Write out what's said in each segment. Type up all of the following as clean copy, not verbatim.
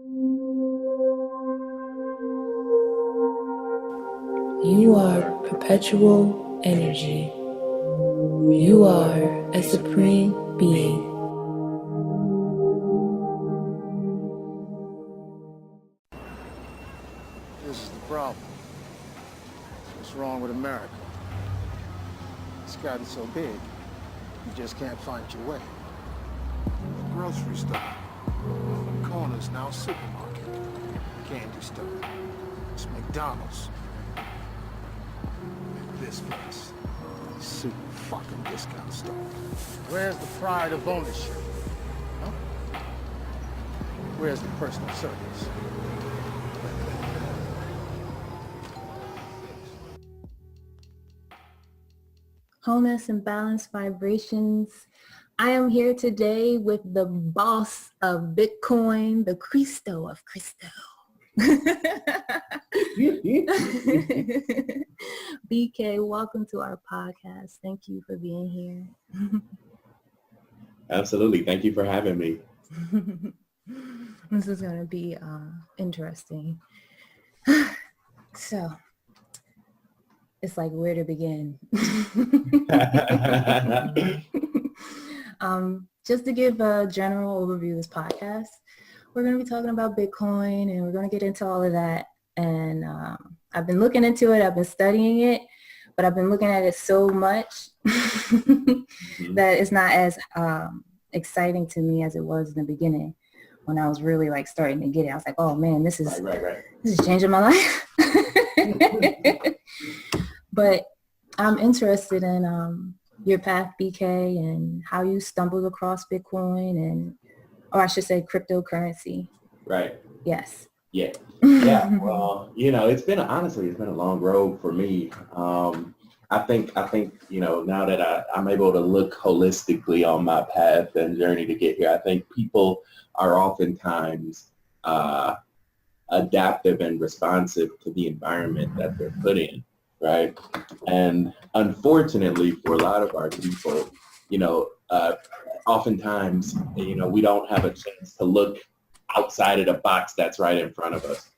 You are perpetual energy. You are a supreme being. This is the problem. What's wrong with America? It's gotten so big, you just can't find your way. A grocery store. The corner's now a supermarket. Candy store. It's McDonald's. And this place. Super fucking discount store. Where's the pride of ownership? Huh? Where's the personal service? Wholeness and balanced vibrations. I am here today with the boss of Bitcoin, the Christo of Crypto. BK, welcome to our podcast. Thank you for being here. Absolutely. Thank you for having me. This is going to be interesting. So, it's like where to begin. Just to give a general overview of this podcast, we're going to be talking about Bitcoin and we're going to get into all of that. And I've been looking into it. I've been studying it, but I've been looking at it so much that it's not as exciting to me as it was in the beginning when I was really like starting to get it. I was like, oh man, this is this is changing my life. But I'm interested in your path, BK, and how you stumbled across Bitcoin or I should say cryptocurrency. Right. Yes. Yeah. Yeah. Well, it's been a long road for me. I think, now that I'm able to look holistically on my path and journey to get here, I think people are oftentimes adaptive and responsive to the environment that they're put in. Right. And unfortunately for a lot of our people, oftentimes, we don't have a chance to look outside of the box that's right in front of us.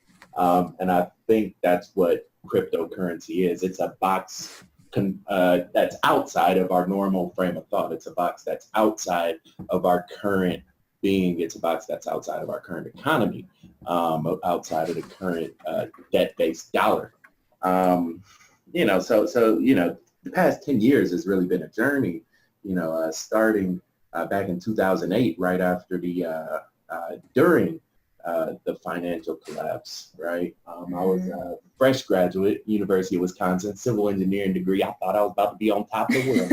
And I think that's what cryptocurrency is. It's a box that's outside of our normal frame of thought. It's a box that's outside of our current being. It's a box that's outside of our current economy, outside of the current debt-based dollar. The past 10 years has really been a journey, starting back in 2008, right after during the financial collapse, right? I was a fresh graduate, University of Wisconsin, civil engineering degree. I thought I was about to be on top of the world.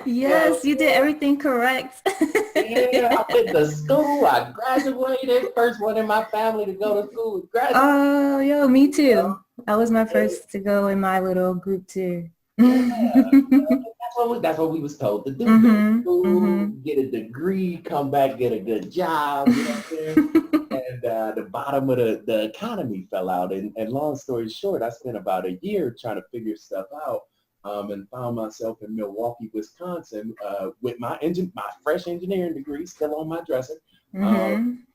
Yes, you did everything correct. Yeah, I went to school. I graduated. First one in my family to go to school. Oh, yo, me too. I was my first to go in my little group too. That's what we was told to do. Go to school, get a degree, come back, get a good job. You know what I'm saying? And the bottom of the economy fell out. And long story short, I spent about a year trying to figure stuff out. And found myself in Milwaukee, Wisconsin, with my fresh engineering degree still on my dresser,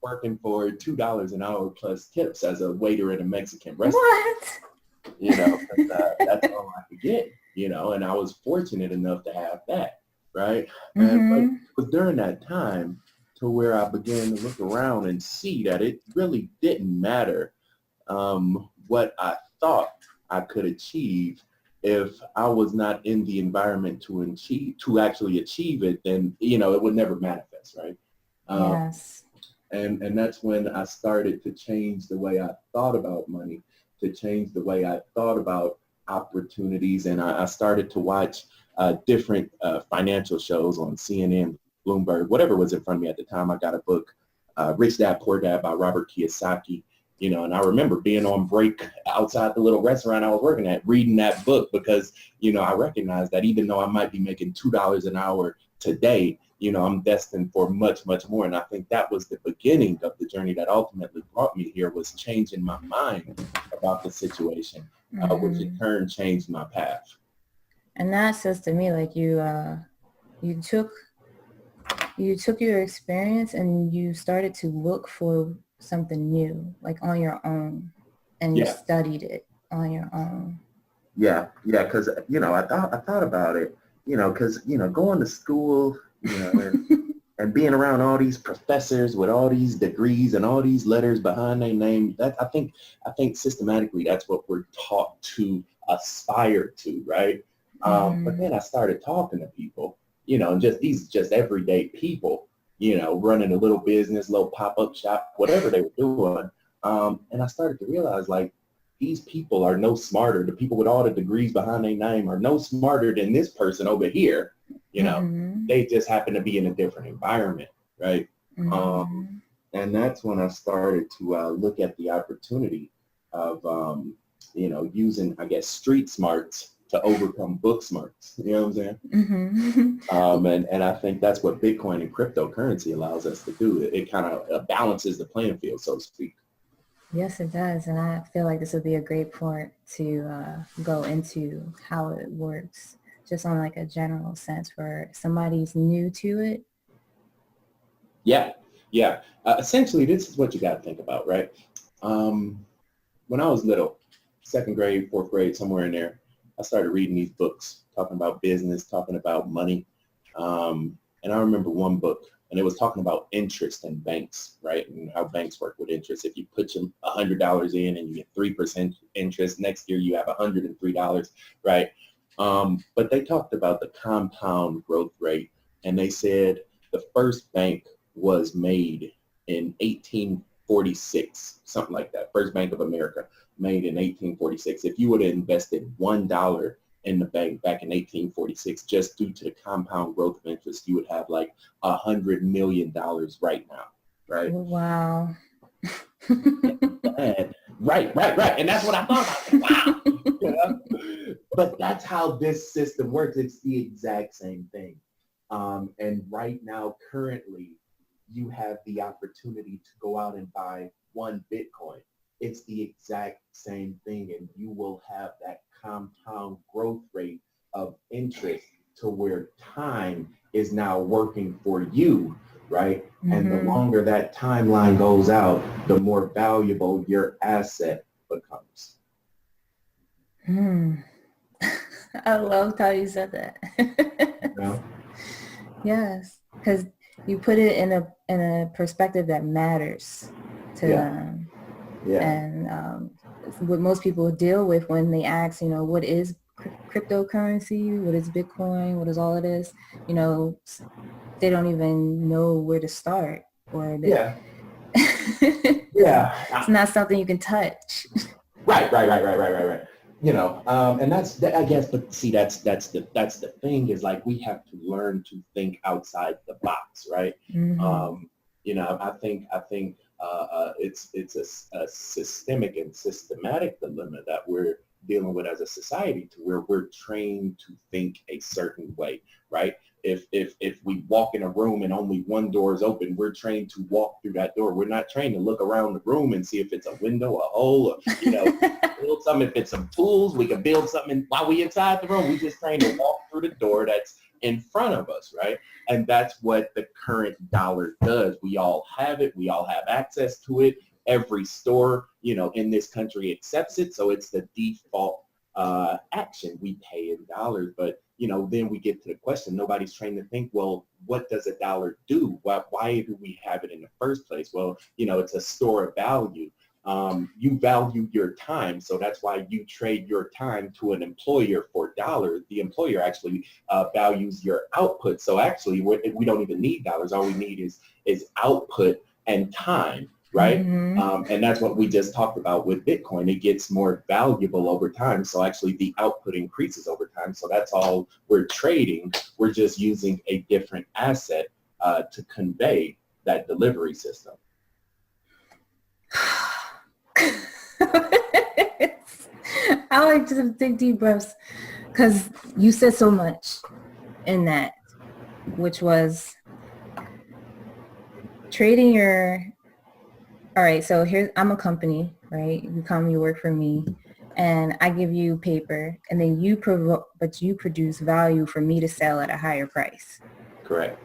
working for $2 an hour plus tips as a waiter at a Mexican restaurant. What? That's all I could get, and I was fortunate enough to have that, right? And but it was during that time to where I began to look around and see that it really didn't matter what I thought I could achieve. If I was not in the environment to actually achieve it, then, it would never manifest, right? Yes. And that's when I started to change the way I thought about money, to change the way I thought about opportunities. And I started to watch different financial shows on CNN, Bloomberg, whatever was in front of me at the time. I got a book, Rich Dad, Poor Dad by Robert Kiyosaki. And I remember being on break outside the little restaurant I was working at, reading that book because, I recognized that even though I might be making $2 an hour today, I'm destined for much, much more. And I think that was the beginning of the journey that ultimately brought me here, was changing my mind about the situation, which in turn changed my path. And that says to me, like you took you took your experience and you started to look for something new, like on your own, and you Yeah. studied it on your own. Yeah, because I thought about it, because going to school, and being around all these professors with all these degrees and all these letters behind their name, that I think systematically that's what we're taught to aspire to, right? But then I started talking to people, just everyday people, running a little business, little pop-up shop, whatever they were doing, and I started to realize, like, these people are no smarter. The people with all the degrees behind their name are no smarter than this person over here. They just happen to be in a different environment, right? And that's when I started to look at the opportunity of, using, I guess, street smarts to overcome book smarts. You know what I'm saying? And I think that's what Bitcoin and cryptocurrency allows us to do. It kind of balances the playing field, so to speak. Yes, it does. And I feel like this would be a great point to go into how it works, just on like a general sense for somebody's new to it. Yeah. Essentially, this is what you got to think about, right? When I was little, 2nd grade, 4th grade, somewhere in there, I started reading these books, talking about business, talking about money. And I remember one book, and it was talking about interest in banks, right? And how banks work with interest. If you put your $100 in and you get 3% interest, next year you have $103, right? But they talked about the compound growth rate, and they said the first bank was made in 1846, something like that. First Bank of America, made in 1846. If you would have invested $1 in the bank back in 1846, just due to the compound growth of interest, you would have like $100 million right now, right? Wow. And, right. And that's what I thought about. Wow. But that's how this system works. It's the exact same thing. And right now, currently, you have the opportunity to go out and buy 1 Bitcoin. It's the exact same thing, and you will have that compound growth rate of interest to where time is now working for you, right? And the longer that timeline goes out, the more valuable your asset becomes. I loved how you said that. Yeah. Yes, because you put it in a perspective that matters to them. Yeah. And what most people deal with when they ask, what is cryptocurrency, what is Bitcoin, what is all it is, they don't even know where to start, or Yeah. it's not something you can touch. Right. And that's, I guess, but see, that's the thing, is like, we have to learn to think outside the box, right? I think it's a systemic and systematic dilemma that we're dealing with as a society, to where we're trained to think a certain way, right? If we walk in a room and only one door is open, we're trained to walk through that door. We're not trained to look around the room and see if it's a window, a hole, or, build something. If it's some tools, we can build something while we inside the room. We just trained to walk through the door that's in front of us, right? And that's what the current dollar does. We all have it. We all have access to it. Every store, in this country accepts it. So it's the default action. We pay in dollars. But, then we get to the question, nobody's trained to think, well, what does a dollar do? Why do we have it in the first place? Well, it's a store of value. You value your time, so that's why you trade your time to an employer for dollars. The employer actually values your output. So actually, we don't even need dollars. All we need is output and time, right? And that's what we just talked about with Bitcoin. It gets more valuable over time. So actually, the output increases over time. So that's all we're trading. We're just using a different asset to convey that delivery system. I like to take deep breaths, because you said so much in that, which was trading all right, so I'm a company, right? You work for me, and I give you paper, and then you produce value for me to sell at a higher price. Correct.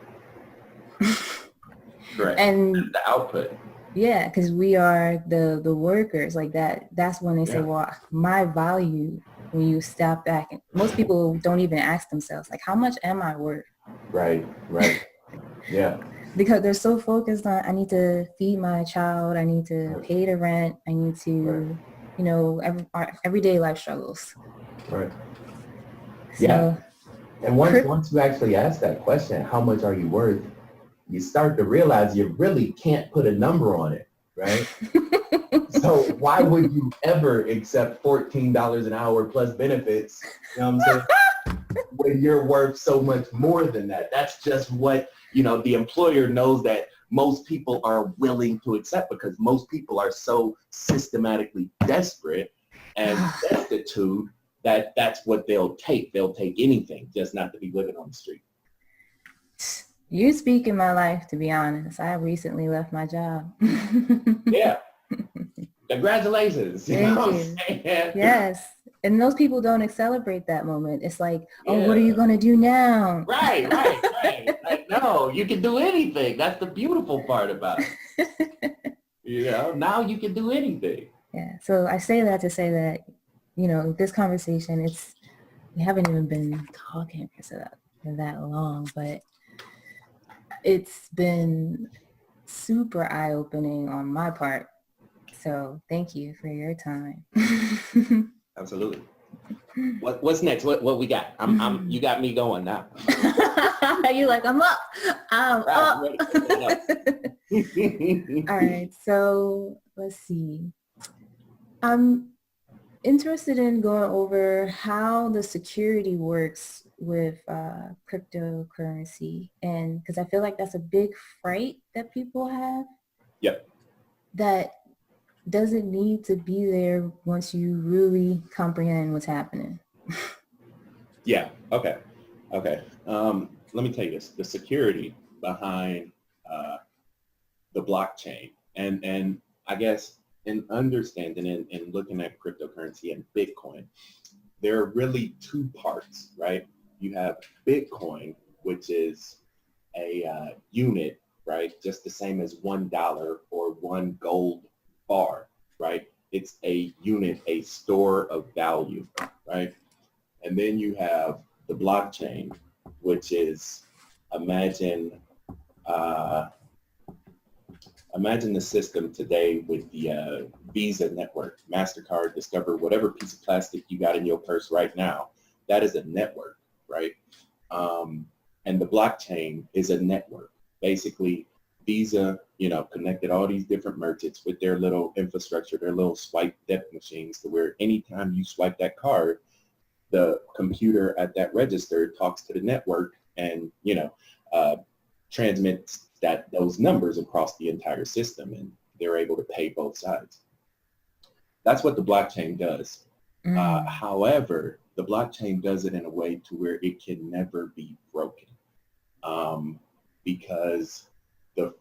Correct. And the output. yeah, because we are the workers like that. That's when they say, Yeah. well, my value, when you step back, and most people don't even ask themselves, like, how much am I worth? Right. Yeah. Because they're so focused on, I need to feed my child, I need to pay the rent, I need to, you know, our everyday life struggles. Right. So, Yeah. And once you actually ask that question, how much are you worth? You start to realize you really can't put a number on it, right? So why would you ever accept $14 an hour plus benefits? You know what I'm saying? When you're worth so much more than that. That's just what, you know, the employer knows that most people are willing to accept, because most people are so systematically desperate and destitute that that's what they'll take. They'll take anything just not to be living on the street. You speak in my life, to be honest. I recently left my job. Yeah. Congratulations. Thank you. Yes. And those people don't celebrate that moment. It's like, oh, what are you going to do now? Right. Like, no, you can do anything. That's the beautiful part about it. You know, now you can do anything. Yeah. So I say that to say that, you know, this conversation, we haven't even been talking for that long, but it's been super eye-opening on my part. So thank you for your time. Absolutely. What's next? What we got? You got me going now. You're like, I'm up. I'm up. All right. So let's see. I'm interested in going over how the security works with cryptocurrency, and because I feel like that's a big fright that people have. Yep. That doesn't need to be there once you really comprehend what's happening. Yeah. Okay. Let me tell you this: the security behind the blockchain, and I guess in understanding and looking at cryptocurrency and Bitcoin, there are really two parts, right? You have Bitcoin, which is a unit, right? Just the same as $1 or one gold bar, right? It's a unit, a store of value, right? And then you have the blockchain, which is imagine the system today with the Visa network, MasterCard, Discover, whatever piece of plastic you got in your purse right now, that is a network, right? And the blockchain is a network. Basically, Visa, connected all these different merchants with their little infrastructure, their little swipe debit machines, to where anytime you swipe that card, the computer at that register talks to the network and, transmits those numbers across the entire system, and they're able to pay both sides. That's what the blockchain does. However, the blockchain does it in a way to where it can never be broken, because the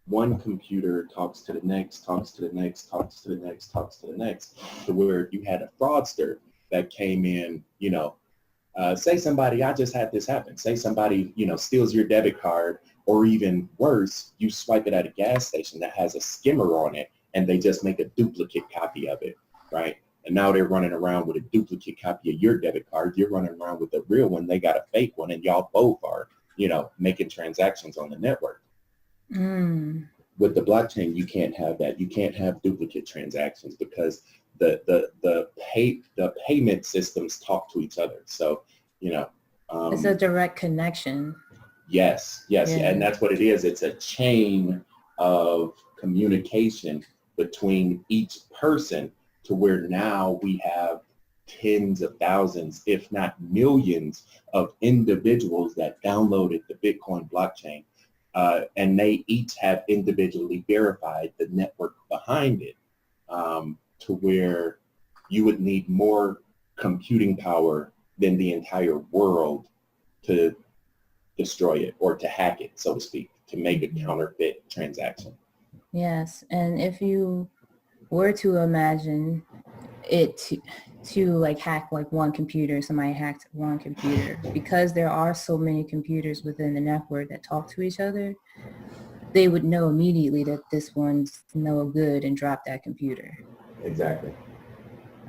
one computer talks to the next, talks to the next, talks to the next, talks to the next, to where you had a fraudster that came in, say somebody, I just had this happen. Say somebody, steals your debit card, or even worse, you swipe it at a gas station that has a skimmer on it, and they just make a duplicate copy of it, right? And now they're running around with a duplicate copy of your debit card. You're running around with the real one. They got a fake one, and y'all both are, making transactions on the network. With the blockchain, you can't have that. You can't have duplicate transactions, because the payment systems talk to each other. So, it's a direct connection. Yes. Yeah. And that's what it is. It's a chain of communication between each person, to where now we have tens of thousands, if not millions, of individuals that downloaded the Bitcoin blockchain. And they each have individually verified the network behind it, to where you would need more computing power than the entire world to destroy it, or to hack it, so to speak, to make a counterfeit transaction. Yes. And if you were to imagine it, to like hack like one computer, somebody hacked one computer, because there are so many computers within the network that talk to each other, they would know immediately that this one's no good and drop that computer. Exactly.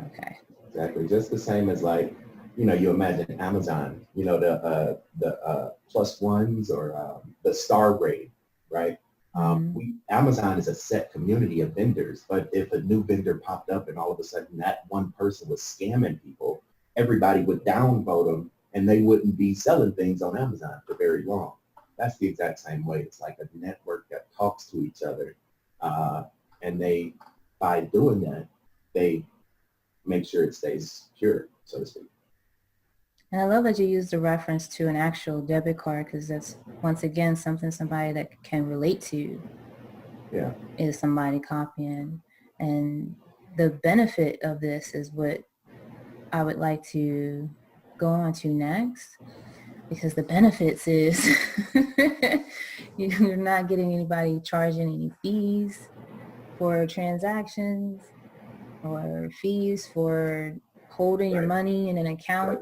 Okay. Exactly. Just the same as like, you know, you imagine Amazon, you know, the plus ones or the star grade, right? Amazon is a set community of vendors, but if a new vendor popped up and all of a sudden that one person was scamming people, everybody would downvote them and they wouldn't be selling things on Amazon for very long. That's the exact same way. It's like a network that talks to each other. And they, by doing that, they make sure it stays pure, so to speak. And I love that you used a reference to an actual debit card, because that's, once again, something somebody that can relate to. Yeah. Is somebody copying. And the benefit of this is what I would like to go on to next, because the benefits is you're not getting anybody charging any fees for transactions or fees for holding your money in an account.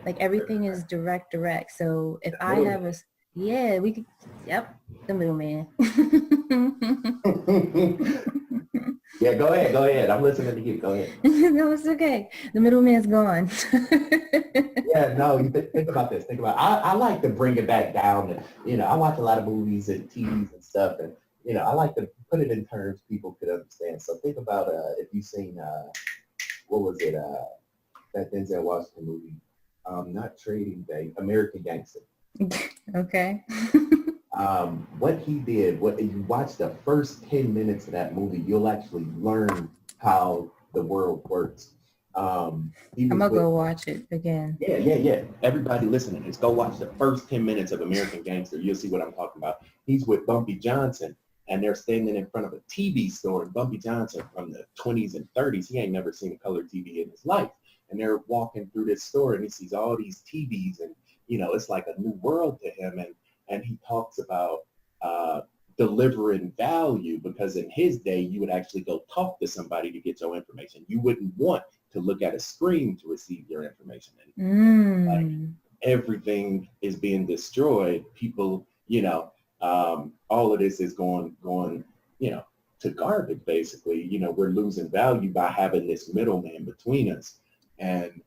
Like everything is direct. So if I have a, yeah, we could, yep, the middleman. Yeah, go ahead. I'm listening to you. Go ahead. No, it's okay. The middleman's gone. Yeah, no, you think about this. I like to bring it back down. And, you know, I watch a lot of movies and TVs and stuff, and, you know, I like to put it in terms people could understand. So think about if you've seen, what was it, that Denzel Washington movie, not Trading Day, American Gangster. Okay. What he did, what you watch the first 10 minutes of that movie, you'll actually learn how the world works. I'm gonna go watch it again. Yeah. Everybody listening, just go watch the first 10 minutes of American Gangster. You'll see what I'm talking about. He's with Bumpy Johnson, and they're standing in front of a TV store. And Bumpy Johnson, from the 20s and 30s, he ain't never seen a color TV in his life. And they're walking through this store, and he sees all these TVs, and, you know, it's like a new world to him. And he talks about delivering value, because in his day, you would actually go talk to somebody to get your information. You wouldn't want to look at a screen to receive your information. And like, everything is being destroyed. People, you know, all of this is going, you know, to garbage, basically. You know, we're losing value by having this middleman between us. And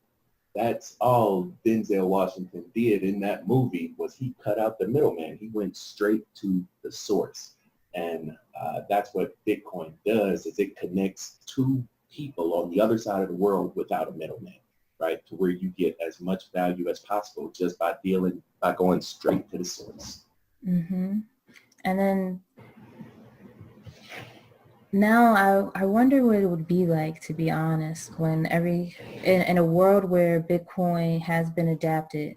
that's all Denzel Washington did in that movie, was he cut out the middleman. He went straight to the source. And that's what Bitcoin does, is it connects two people on the other side of the world without a middleman, right? To where you get as much value as possible just by going straight to the source. Mm-hmm. And then now I wonder what it would be like, to be honest, when in a world where Bitcoin has been adapted,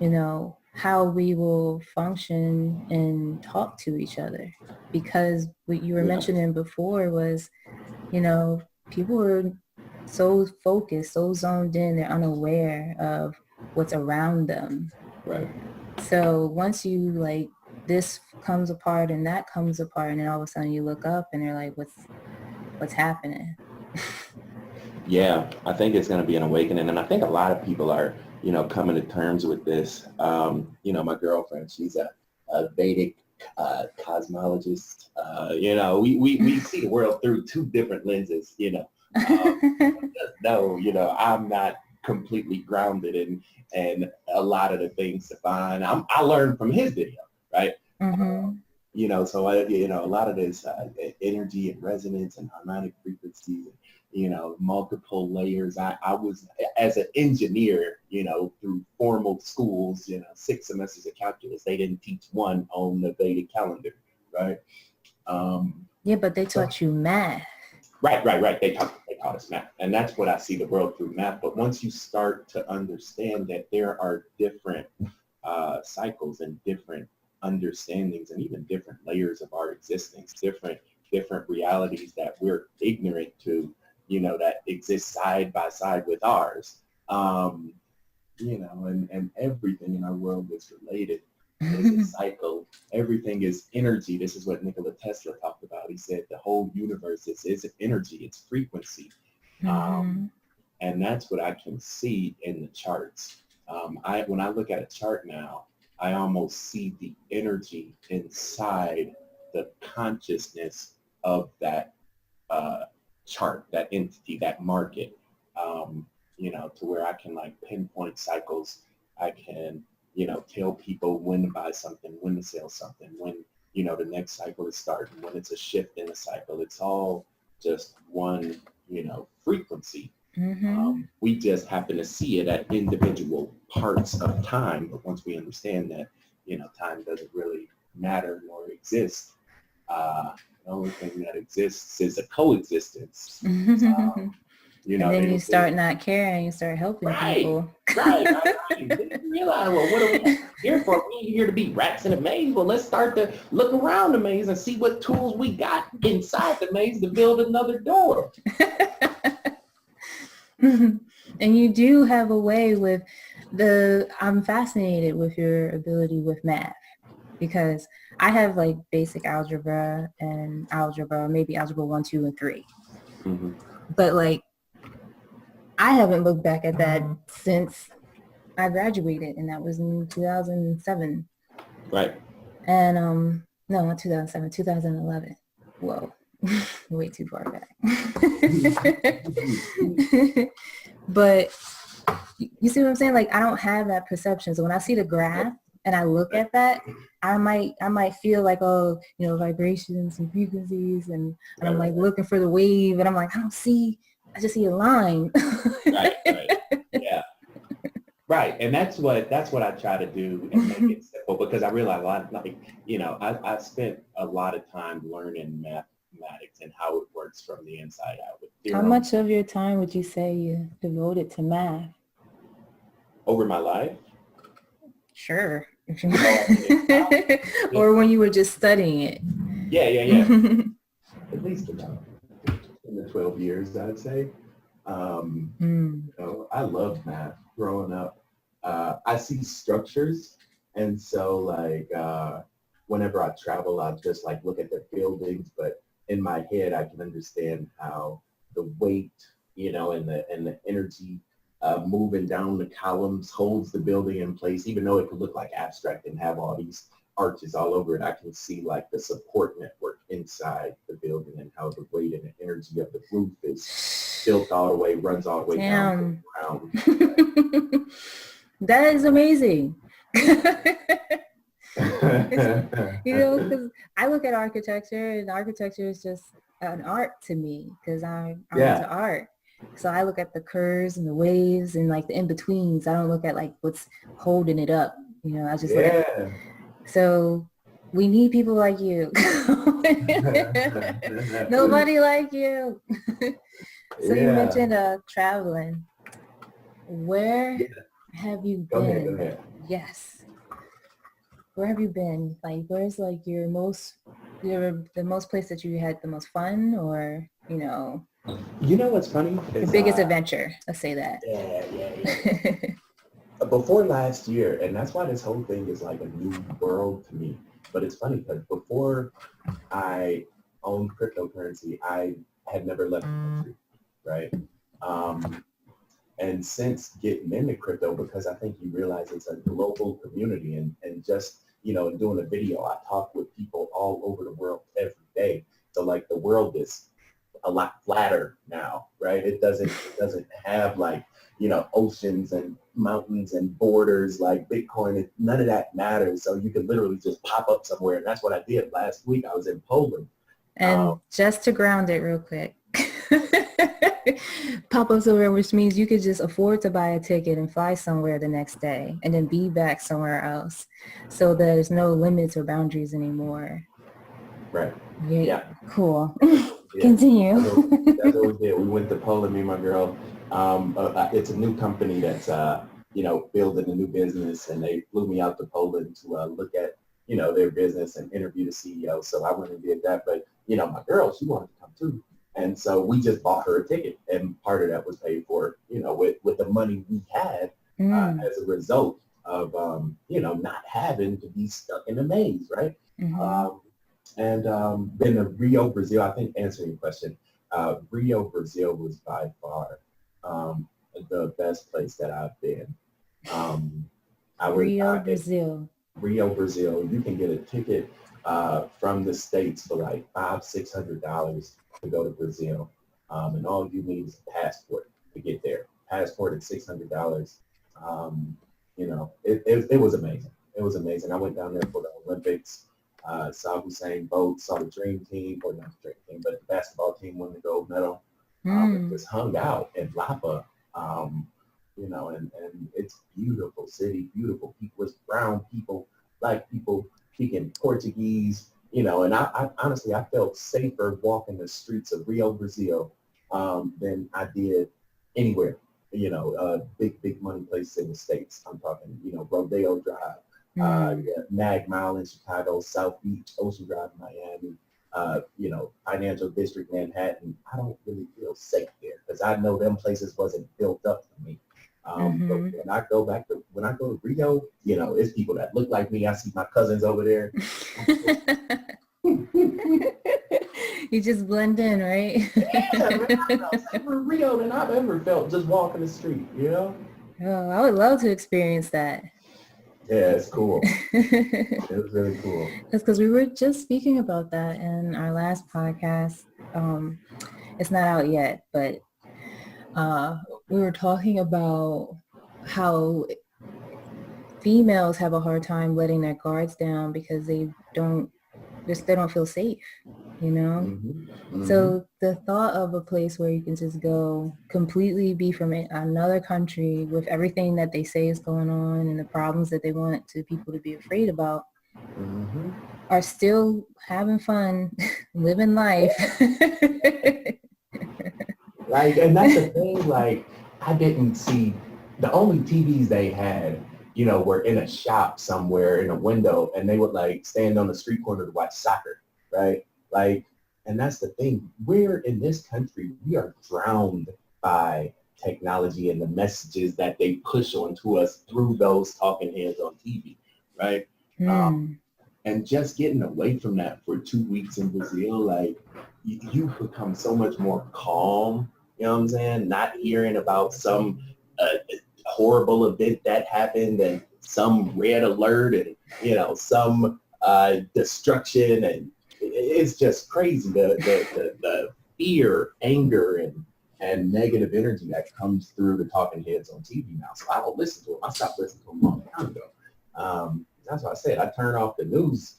you know, how we will function and talk to each other. Because what you were mentioning before was, you know, people were so focused, so zoned in, they're unaware of what's around them. Right. So once you like, this comes apart and that comes apart, and then all of a sudden you look up and you're like, what's happening? Yeah, I think it's going to be an awakening. And I think a lot of people are, you know, coming to terms with this. You know, my girlfriend, she's a Vedic cosmologist. You know, we see the world through two different lenses, you know. No, you know, I'm not completely grounded in a lot of the things to find. I learned from his video, right? Mm-hmm. You know, so you know, a lot of this energy and resonance and harmonic frequencies, you know, multiple layers. I was, as an engineer, you know, through formal schools, you know, 6 semesters of calculus, they didn't teach one on the Vedic calendar, right? Yeah, but they taught you math. Right. They taught us math. And that's what I see the world through, math. But once you start to understand that there are different cycles and different understandings and even different layers of our existence, different realities that we're ignorant to, you know, that exist side by side with ours, you know, and everything in our world is related. It's a cycle. Everything is energy. This is what Nikola Tesla talked about. He said the whole universe is energy. It's frequency. And that's what I can see in the charts. When I look at a chart now, I almost see the energy inside the consciousness of that chart, that entity, that market, to where I can like pinpoint cycles. I can, tell people when to buy something, when to sell something, when, the next cycle is starting, when it's a shift in the cycle. It's all just one, frequency. We just happen to see it at individual parts of time. But once we understand that, time doesn't really matter nor exist, the only thing that exists is a coexistence. And then you start not caring, you start helping people. Right. You realize, well, what are we here for? We're here to be rats in a maze. Well, let's start to look around the maze and see what tools we got inside the maze to build another door. And you do have a way with I'm fascinated with your ability with math, because I have like basic algebra and maybe algebra 1, 2, and 3. Mm-hmm. But like, I haven't looked back at that since I graduated, and that was in 2007. Right. And no, not 2007, 2011. Whoa, way too far back. But you see what I'm saying? Like, I don't have that perception. So when I see the graph and I look at that, I might feel like, oh, vibrations and frequencies, and I'm like looking for the wave, and I'm like, I just see a line. Right. Yeah. Right. And that's what I try to do and make it simple, because I realize I spent a lot of time learning mathematics and how it works from the inside out. How much of your time would you say you devoted to math? Over my life? Sure. Or when you were just studying it? Yeah. At least about in the 12 years, I'd say. I loved math growing up. I see structures, and so like whenever I travel, I just like look at the buildings, but in my head I can understand how the weight, and the energy moving down the columns holds the building in place, even though it could look like abstract and have all these arches all over it. I can see like the support network inside the building and how the weight and the energy of the roof is built all the way, runs all the way down to the ground. That is amazing. Because I look at architecture, and architecture is just an art to me, because I'm into art. So I look at the curves and the waves and like the in-betweens. I don't look at like what's holding it up. I just look at. So we need people like you. Nobody like you. So you mentioned traveling. Where have you been? Go ahead. Yes. Where have you been? Like, where's like the most place that you had the most fun, or what's funny? The biggest adventure. Let's say that. Yeah. Before last year, and that's why this whole thing is like a new world to me. But it's funny because before I owned cryptocurrency, I had never left the country, right? And since getting into crypto, because I think you realize it's a global community, and just, in doing a video, I talk with people all over the world every day. So like the world is a lot flatter now, right? It doesn't have like, oceans and mountains and borders like Bitcoin. None of that matters. So you can literally just pop up somewhere. And that's what I did last week. I was in Poland. And just to ground it real quick, pop up somewhere, which means you could just afford to buy a ticket and fly somewhere the next day and then be back somewhere else. So there's no limits or boundaries anymore. Right. Yeah. Cool. Yeah. Continue. That's what we did. We went to Poland, me and my girl. It's a new company that's, building a new business, and they flew me out to Poland to look at, their business and interview the CEO. So I went and did that. But, my girl, she wanted to come too. And so we just bought her a ticket, and part of that was paid for, with the money we had as a result of, not having to be stuck in a maze, right? Mm-hmm. Then the Rio, Brazil, I think answering your question, Rio, Brazil was by far the best place that I've been. Brazil. Rio, Brazil. You can get a ticket from the States for like $500-$600 to go to Brazil. And all you need is a passport to get there. Passport at $600. It was amazing. It was amazing. I went down there for the Olympics, saw Usain Bolt, saw the dream team, or not the dream team, but the basketball team won the gold medal. And just hung out in Lapa, and it's beautiful city, beautiful people. It's brown people, black people speaking Portuguese, and I honestly, I felt safer walking the streets of Rio, Brazil, than I did anywhere, big money places in the States. I'm talking, Rodeo Drive, Mag Mile in Chicago, South Beach, Ocean Drive in Miami, Financial District, Manhattan. I don't really feel safe there because I know them places wasn't built up for me. But when I go to Rio, it's people that look like me. I see my cousins over there. You just blend in, right? Yeah, man, I felt safer in Rio than I've ever felt just walking the street, Oh, I would love to experience that. Yeah, it's cool. It was really cool. That's because we were just speaking about that in our last podcast. It's not out yet, but we were talking about how females have a hard time letting their guards down because they don't feel safe, So the thought of a place where you can just go completely be from another country with everything that they say is going on and the problems that they want people to be afraid about are still having fun, living life. And that's the thing, I didn't see, the only TVs they had, were in a shop somewhere in a window, and they would stand on the street corner to watch soccer, right? And that's the thing. We're in this country, we are drowned by technology and the messages that they push onto us through those talking heads on TV, right? And just getting away from that for 2 weeks in Brazil, you become so much more calm, you know what I'm saying? Not hearing about some horrible event that happened and some red alert and, some destruction, and it's just crazy, the fear, anger, and negative energy that comes through the talking heads on TV now. So I don't listen to them. I stopped listening to them a long time ago. That's what I said. I turned off the news,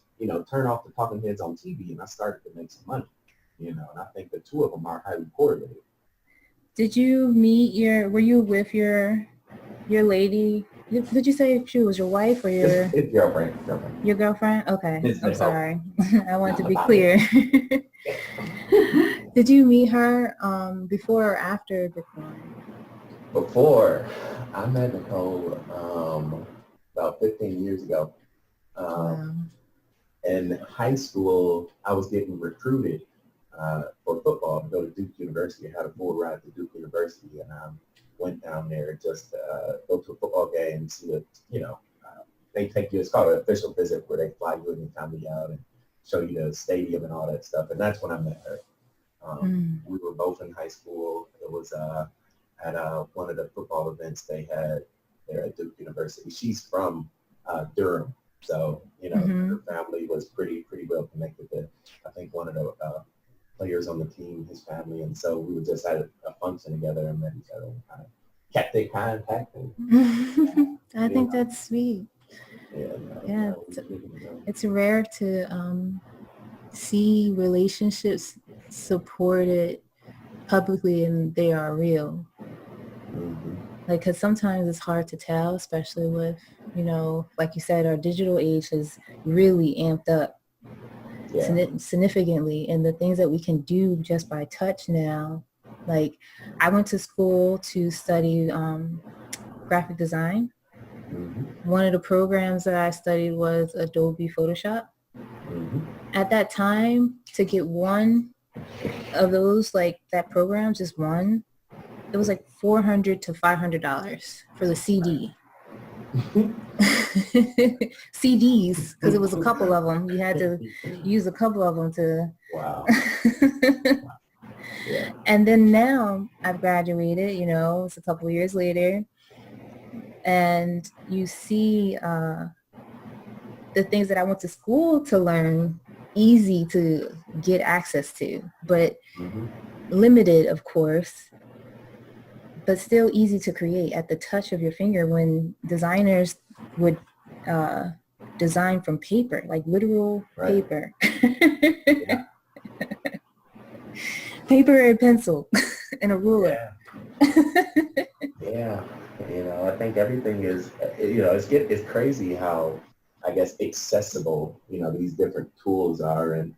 turn off the talking heads on TV, and I started to make some money, and I think the two of them are highly correlated. Did you were you with your lady? Did you say she was your wife or your? It's girlfriend. Your girlfriend? Okay. I'm sorry. I wanted to be Nah, clear. Did you meet her before or after Bitcoin? Before. I met Nicole about 15 years ago. Wow. In high school, I was getting recruited for football to go to Duke University. I had a full ride to Duke University, and went down there just to go to a football game, see they take you, it's called an official visit, where they fly you and your family out and show you the stadium and all that stuff. And that's when I met her. We were both in high school. It was at one of the football events they had there at Duke University. She's from Durham, so her family was pretty well connected to, I think, one of the players on the team, his family, and so we would just had a function together and met each other and kind of kept in contact. I think that's sweet. Yeah, it's rare to see relationships supported publicly and they are real. Because sometimes it's hard to tell, especially with, like you said, our digital age has really amped up significantly, and the things that we can do just by touch now. Like, I went to school to study graphic design. One of the programs that I studied was Adobe Photoshop. At that time, to get one of those, that program, just one, it was like $400 to $500 for the CD. CDs, because it was a couple of them. You had to use a couple of them to. Wow. And then now I've graduated, you know, it's a couple of years later, and you see the things that I went to school to learn easy to get access to, but limited, of course, but still easy to create at the touch of your finger when designers would design from paper, like literal paper. Paper and pencil and a ruler. Yeah. You know, I think everything is, you know, it's crazy how, I guess, accessible, you know, these different tools are. And,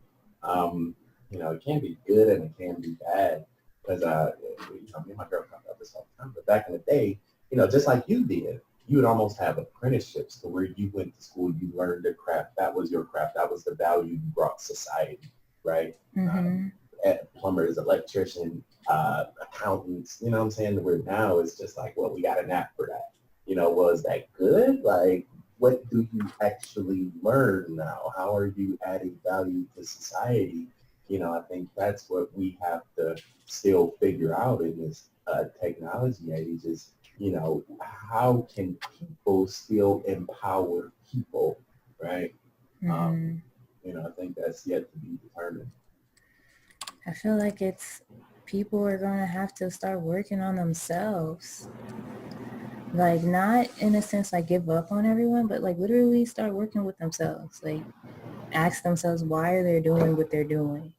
you know, it can be good and it can be bad. Because, you know, me and my girl talk about this all the time. But back in the day, you know, just like you did, you would almost have apprenticeships to where you went to school, you learned a craft. That was your craft. That was the value you brought society, right? Plumbers, electrician, accountants, you know what I'm saying? Where now it's just like, well, we got an app for that. You know, was that good? Like, what do you actually learn now? How are you adding value to society? You know, I think that's what we have to still figure out in this technology age is, you know, how can people still empower people, right? You know, I think that's yet to be determined. I feel like people are going to have to start working on themselves. Like, not in a sense like give up on everyone, but like literally start working with themselves. Like, ask themselves why are they doing what they're doing.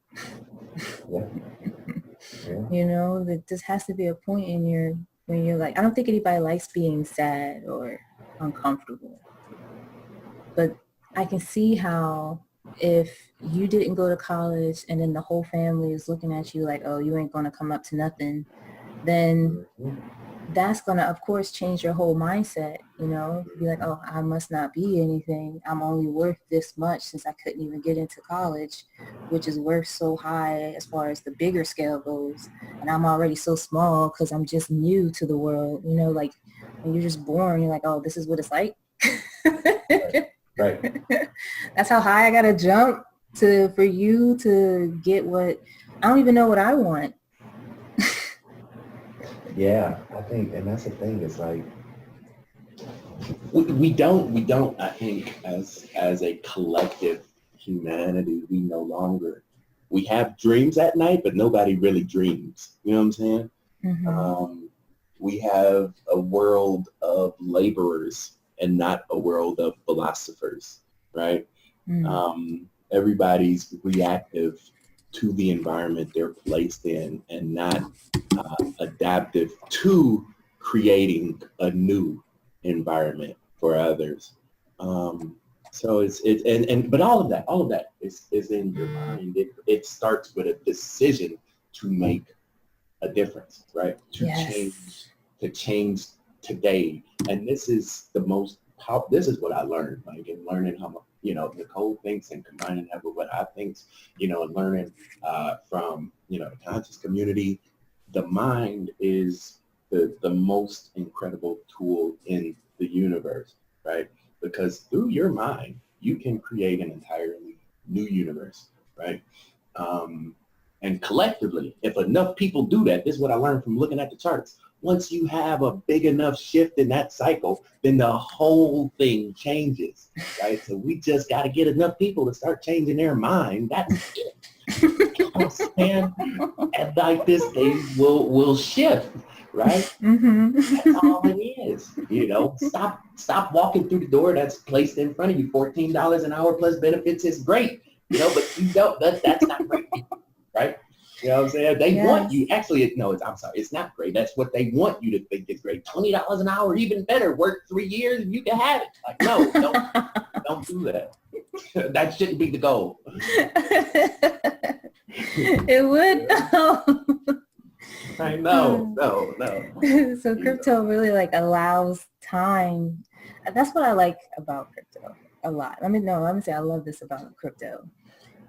You know, that this has to be a point in when you're like, I don't think anybody likes being sad or uncomfortable, but I can see how if you didn't go to college and then the whole family is looking at you like, oh, you ain't going to come up to nothing, then that's going to, of course, change your whole mindset, you know, be like, oh, I must not be anything. I'm only worth this much since I couldn't even get into college, which is worth so high as far as the bigger scale goes. And I'm already so small because I'm just new to the world, you know, like when you're just born, you're like, oh, this is what it's like. Right. That's how high I got to jump for you to get what, I don't even know what I want. Yeah, I think, and that's the thing, is like, we don't, I think, as a collective humanity, we have dreams at night, but nobody really dreams. You know what I'm saying? We have a world of laborers and not a world of philosophers, right? Everybody's reactive to the environment they're placed in and not adaptive to creating a new environment for others. So but all of that is in your mind. It starts with a decision to make a difference, right? To change today. And this is this is what I learned, like in learning how, you know, Nicole thinks and combining that with what I think, you know, and learning from, you know, the conscious community. The mind is the most incredible tool in the universe, right? Because through your mind, you can create an entirely new universe, right? And collectively, if enough people do that, this is what I learned from looking at the charts. Once you have a big enough shift in that cycle, then the whole thing changes, right? So we just got to get enough people to start changing their mind. That's it. And like this thing will shift, right? That's all it is. You know, stop walking through the door that's placed in front of you. $14 an hour plus benefits is great, you know, but you don't. That's not great, right? You know what I'm saying? They want you. Actually, no, I'm sorry. It's not great. That's what they want you to think is great. $20 an hour, even better. Work 3 years and you can have it. Like, no, don't do that. That shouldn't be the goal. It would, though. I know, no. So crypto really like allows time. That's what I like about crypto a lot. Let me say I love this about crypto,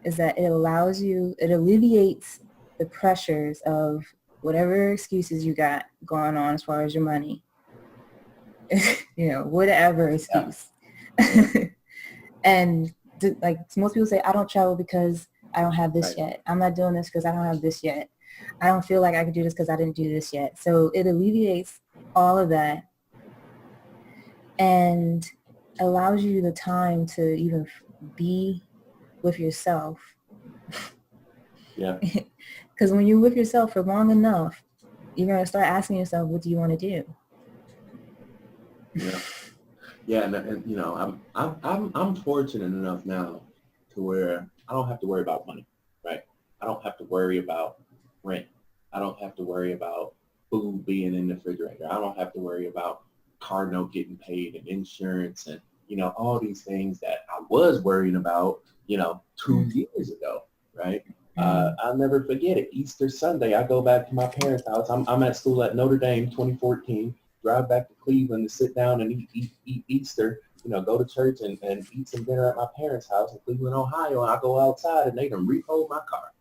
is that it alleviates the pressures of whatever excuses you got going on as far as your money. You know, whatever excuse. And like most people say, I don't travel because I don't have this yet. I'm not doing this because I don't have this yet. I don't feel like I could do this because I didn't do this yet. So it alleviates all of that and allows you the time to even be with yourself. Yeah. Because when you're with yourself for long enough, you're going to start asking yourself, what do you want to do? Yeah. Yeah, and you know, I'm fortunate enough now to where I don't have to worry about money, right? I don't have to worry about rent. I don't have to worry about food being in the refrigerator. I don't have to worry about car note getting paid and insurance and, you know, all these things that I was worrying about, you know, 2 years ago, right? I'll never forget it. Easter Sunday, I go back to my parents' house. I'm at school at Notre Dame, 2014. Drive back to Cleveland to sit down and eat Easter, you know, go to church and eat some dinner at my parents' house in Cleveland, Ohio. And I go outside and they done repoed my car.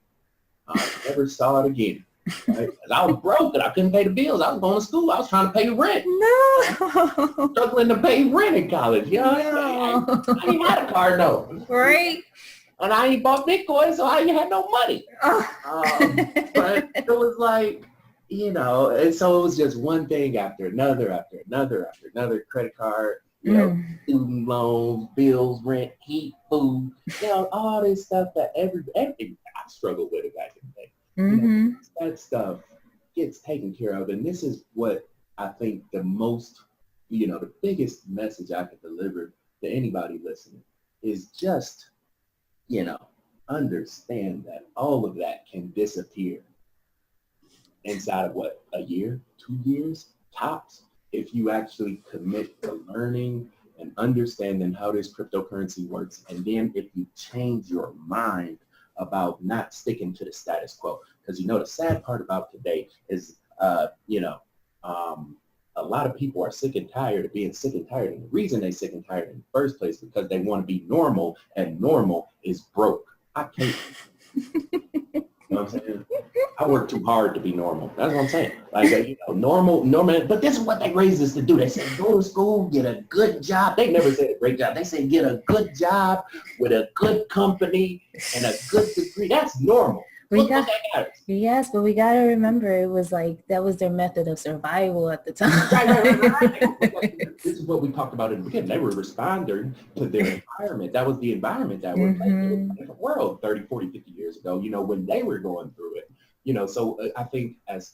I never saw it again. Right? I was broke and I couldn't pay the bills. I was going to school. I was trying to pay the rent. No. Struggling to pay rent in college. You know, No. I ain't had a car though. Right? And I ain't bought Bitcoin, so I ain't had no money. But it was like, you know, and so it was just one thing after another, credit card, you know, student loans, bills, rent, heat, food, you know, all this stuff that everything I struggled with it back in the day. You know, that stuff gets taken care of. And this is what I think the most, you know, the biggest message I could deliver to anybody listening is just, you know, understand that all of that can disappear inside of what, a year, 2 years, tops, if you actually commit to learning and understanding how this cryptocurrency works. And then if you change your mind about not sticking to the status quo, because you know, the sad part about today is, you know, a lot of people are sick and tired of being sick and tired. And the reason they're sick and tired in the first place is because they want to be normal, and normal is broke. I can't. You know what I'm saying? I work too hard to be normal. That's what I'm saying. Like, you know, normal, but this is what they raised us to do. They said, go to school, get a good job. They never said a great job. They said, get a good job with a good company and a good degree. That's normal. Yes, but we got to remember it was like, that was their method of survival at the time. Right. This is what we talked about in the beginning. They were responding to their environment. That was the environment that was like in a different world 30, 40, 50 years ago, you know, when they were going through it. You know, so I think as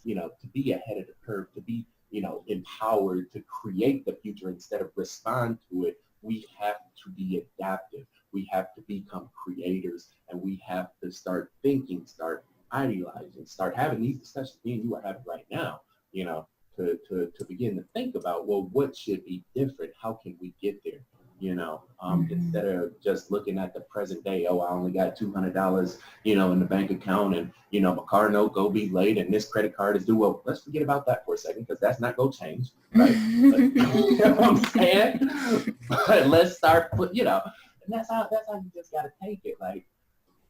you know, to be ahead of the curve, to be, you know, empowered to create the future instead of respond to it, we have to be adaptive. We have to become creators, and we have to start thinking, start idealizing, start having these discussions me and you are having right now, you know, to begin to think about, well, what should be different? How can we get there? You know, instead of just looking at the present day, oh, I only got $200, you know, in the bank account, and, you know, my car note go be late and this credit card is due. Well, let's forget about that for a second, because that's not going to change, right? You know what I'm saying? But let's start you know, and that's how you just got to take it. Like,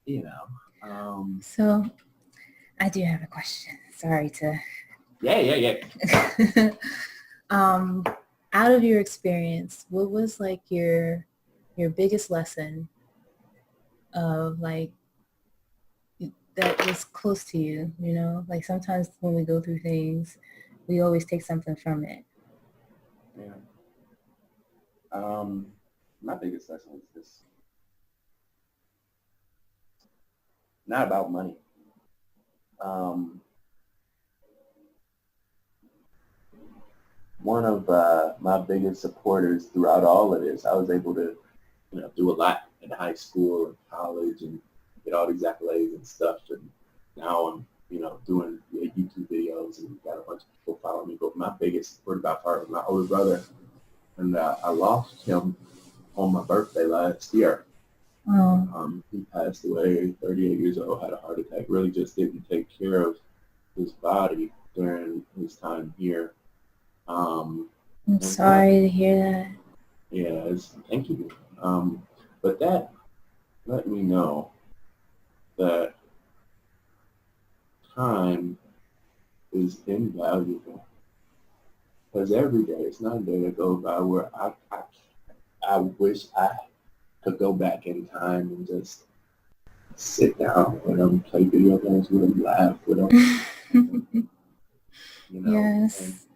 you know. So I do have a question. Sorry to. Yeah. Out of your experience, what was like your biggest lesson of like that was close to you, you know? Like sometimes when we go through things, we always take something from it. Yeah. My biggest lesson was this. Not about money. One of my biggest supporters throughout all of this, I was able to, you know, do a lot in high school and college and get all these accolades and stuff. And now I'm, you know, doing YouTube videos and got a bunch of people following me. But my biggest support by far was my older brother. And I lost him on my birthday last year. He passed away, 38 years old, had a heart attack, really just didn't take care of his body during his time here. I'm sorry to hear that. Yeah, thank you. But that let me know that time is invaluable. Because every day, it's not a day that goes by where I wish I could go back in time and just sit down with them, play video games with them, laugh with them, you know. Yes.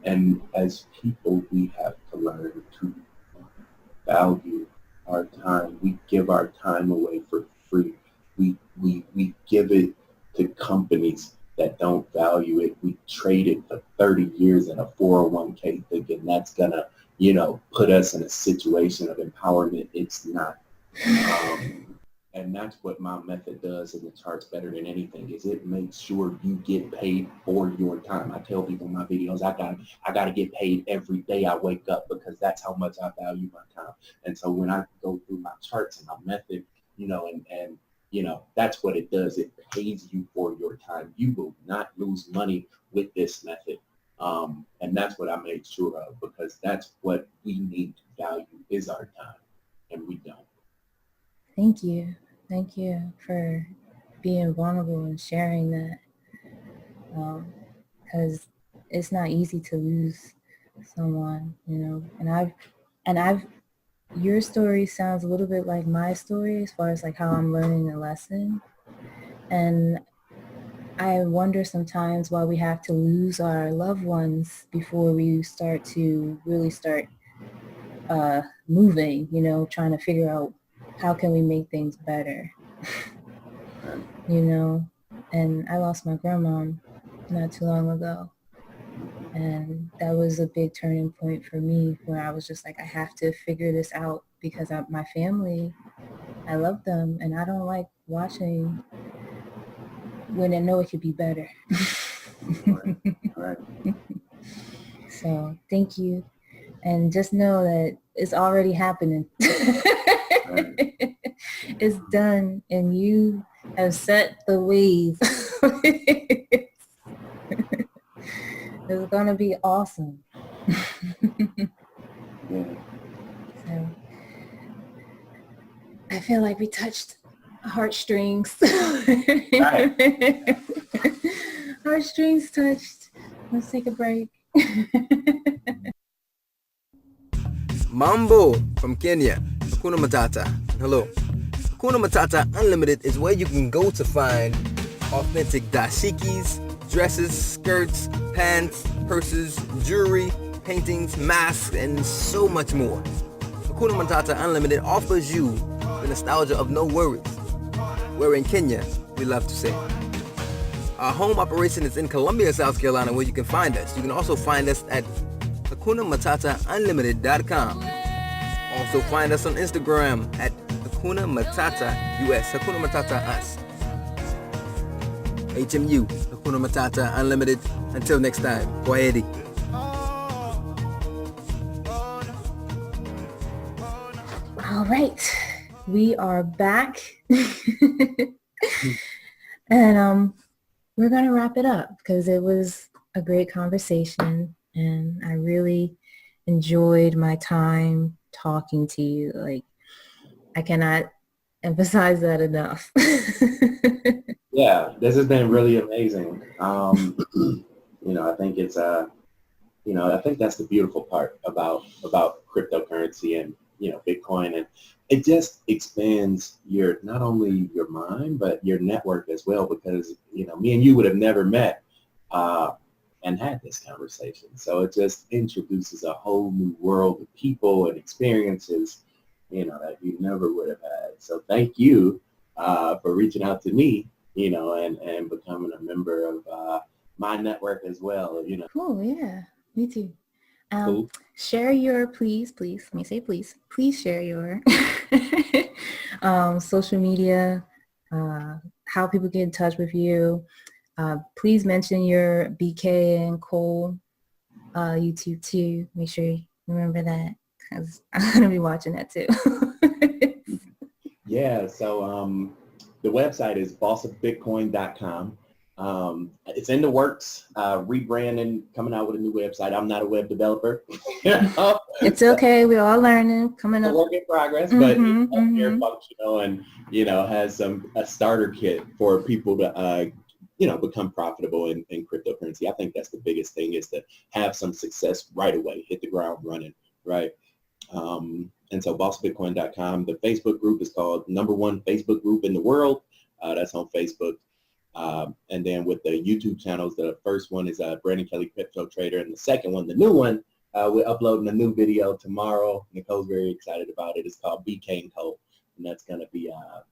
And as people, we have to learn to value our time. We give our time away for free. We give it to companies that don't value it. We trade it for 30 years in a 401k thinking that's gonna, put us in a situation of empowerment. It's not. And that's what my method does in the charts better than anything, is it makes sure you get paid for your time. I tell people in my videos, I gotta get paid every day I wake up, because that's how much I value my time. And so when I go through my charts and my method, that's what it does. It pays you for your time. You will not lose money with this method. And that's what I made sure of, because that's what we need to value is our time, and we don't. Thank you. Thank you for being vulnerable and sharing that. Because it's not easy to lose someone, and I've your story sounds a little bit like my story as far as like how I'm learning the lesson. And I wonder sometimes why we have to lose our loved ones before we start to really start moving, trying to figure out how can we make things better, And I lost my grandma not too long ago. And that was a big turning point for me, where I was just like, I have to figure this out, because my family, I love them, and I don't like watching when I know it could be better. Right. So thank you. And just know that it's already happening. Right. It's done, and you have set the wave. It's going to be awesome. Yeah. So, I feel like we touched heartstrings. Right. Heartstrings touched. Let's take a break. Mambo from Kenya, Hakuna Matata. Hello. Hakuna Matata Unlimited is where you can go to find authentic dashikis, dresses, skirts, pants, purses, jewelry, paintings, masks, and so much more. Hakuna Matata Unlimited offers you the nostalgia of no worries, where in Kenya, we love to say. Our home operation is in Columbia, South Carolina, where you can find us. You can also find us at HakunaMatataUnlimited.com. Also find us on Instagram at Hakuna Matata US, Hakuna Matata Us. HMU, Hakuna Matata Unlimited. Until next time, Kwaheri. All right, we are back. And we're going to wrap it up, because it was a great conversation, and I really enjoyed my time talking to you. Like, I cannot emphasize that enough. Yeah, this has been really amazing. I think it's I think that's the beautiful part about cryptocurrency and Bitcoin, and it just expands not only your mind but your network as well, because me and you would have never met and had this conversation. So it just introduces a whole new world of people and experiences that you never would have had. So thank you for reaching out to me, and becoming a member of my network as well. Cool, yeah, me too. Cool. Share your, please, let me say please share your social media, how people get in touch with you. Please mention your BK and Cole YouTube too. Make sure you remember that, because I'm going to be watching that too. Yeah, so the website is bossofbitcoin.com. It's in the works, rebranding, coming out with a new website. I'm not a web developer. It's okay. We're all learning, coming up. A work in progress, but it's very functional, and has a starter kit for people to become profitable in cryptocurrency. I think that's the biggest thing, is to have some success right away, hit the ground running, right? And so bossbitcoin.com. The Facebook group is called #1 Facebook group in the world. That's on Facebook. And then with the YouTube channels, the first one is Brandon Kelly Crypto Trader, and the second one, the new one, we're uploading a new video tomorrow. Nicole's very excited about it. It's called BK & Co. And that's going to be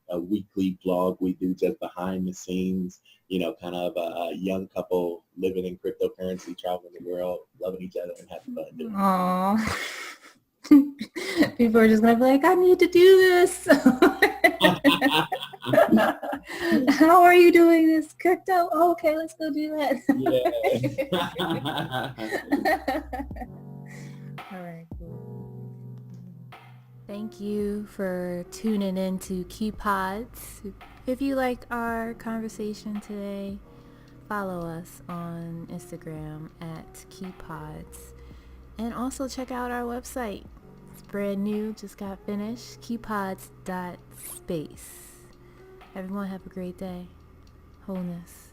a weekly vlog we do just behind the scenes, you know, kind of a young couple living in cryptocurrency, traveling the world, loving each other and having fun doing it. Aww. People are just going to be like, I need to do this. How are you doing this? Crypto? Oh, okay, let's go do that. All right, cool. Thank you for tuning in to Key Pods. If you like our conversation today, follow us on Instagram at Key Pods. And also check out our website. It's brand new, just got finished, keypods.space. Everyone have a great day. Wholeness.